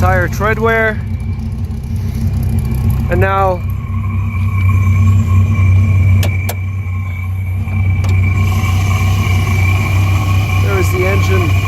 tire tread wear. And now there is the engine.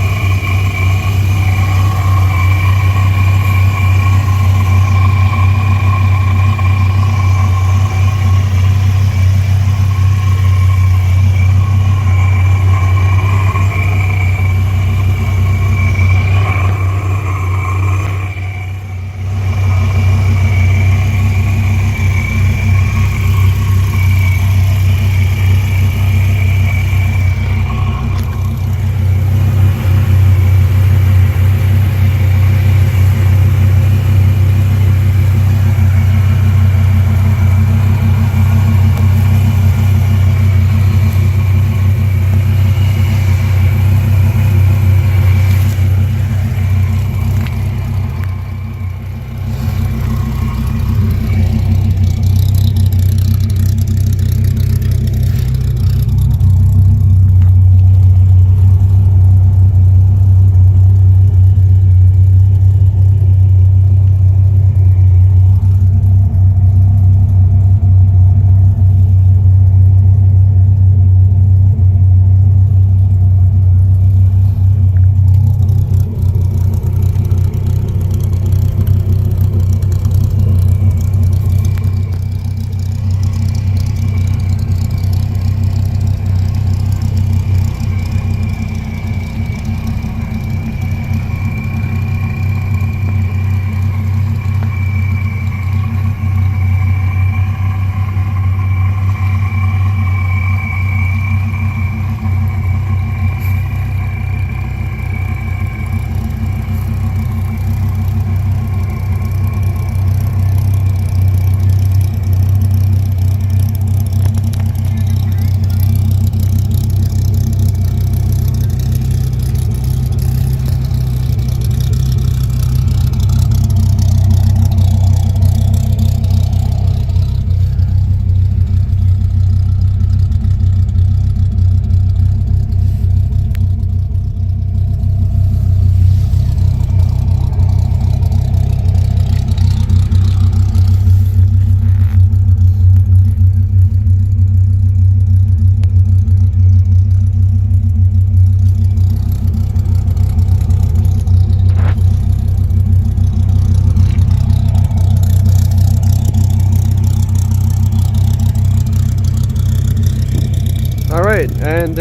Alright, and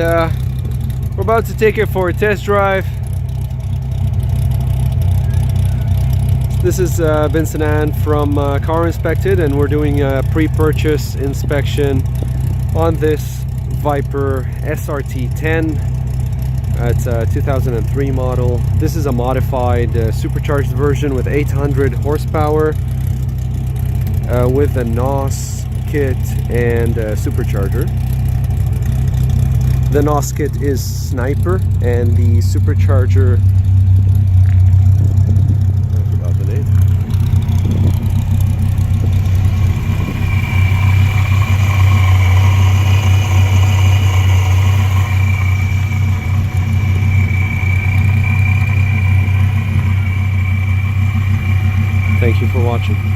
we're about to take it for a test drive. This is Vincent Ann from Car Inspected, and we're doing a pre-purchase inspection on this Viper SRT10. It's a 2003 model. This is a modified supercharged version with 800 horsepower with a NOS kit and a supercharger. The NOS kit is Sniper, and the supercharger, I forgot the name. Thank you for watching.